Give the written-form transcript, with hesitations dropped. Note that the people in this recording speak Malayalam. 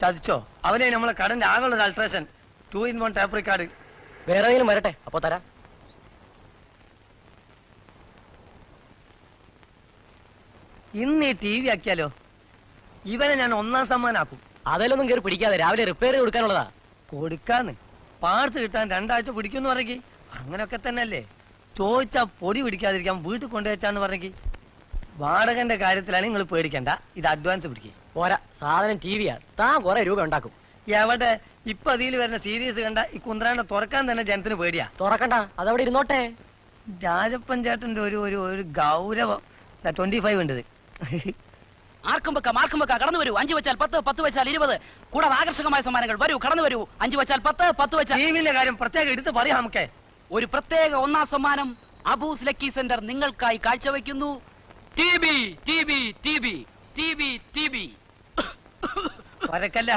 ചതിച്ചോ? അവനെ നമ്മളെ കടന്റെ ആകെയുള്ള ഒരു അൾട്രേഷൻ 2-in-1 ടാപ്പ് റിക്കാർഡ്. വേറെ ഏതെങ്കിലും വരട്ടെ, അപ്പൊ തരാം. ഇന്ന് ഈ TV ആക്കിയാലോ? ഇവനെ ഞാൻ 1ാം സമ്മാനാക്കും. അതിലൊന്നും കയറി പിടിക്കാതെ രാവിലെ റിപ്പയർ ചെയ്ത് കൊടുക്കാനുള്ളതാ. കൊടുക്കാന്ന് പാർട്സ് കിട്ടാൻ 2 ആഴ്ച പിടിക്കുമെന്ന് പറഞ്ഞി. അങ്ങനൊക്കെ തന്നെയല്ലേ. ചോദിച്ചാ പൊടി പിടിക്കാതിരിക്കാൻ വീട്ടിൽ കൊണ്ടുവച്ചാന്ന് പറഞ്ഞി. വാടകന്റെ കാര്യത്തിലാണ് നിങ്ങൾ പേടിക്കണ്ട. ഇത് അഡ്വാൻസ് പിടിക്കുക. പോരാ, സാധനം ടിവിയാ. താൻ കുറെ രൂപ ഉണ്ടാക്കും. എവിടെ ഇപ്പൊ അതിൽ വരുന്ന സീരീസ് കണ്ട ഈ കുന്ത്രാണ്ട തുറക്കാൻ തന്നെ ജനത്തിന് പേടിയാ. തുറക്കണ്ട, അതവിടെ ഇരുന്നോട്ടെ. രാജപ്പൻ ചേട്ടന്റെ ഒരു ഗൗരവം 25 ഉണ്ട്. ആർക്കും വെക്കാം കടന്നു വരൂ. 5 വെച്ചാൽ 10, 10 വെച്ചാൽ 20. കൂടാതെ ആകർഷകമായ സമ്മാനങ്ങൾ. വരൂ, കടന്നു വരൂ. 5 വെച്ചാൽ 10, 10 വെച്ചാൽ. ടിവിന്റെ കാര്യം പ്രത്യേകം എടുത്ത് പറയാം. നമുക്ക് ഒരു പ്രത്യേക 1ാം സമ്മാനം അബൂസ് ലക്കി സെന്റർ നിങ്ങൾക്കായി കാഴ്ചവെക്കുന്നു. TB TB TB TB TB. വരക്കല്ല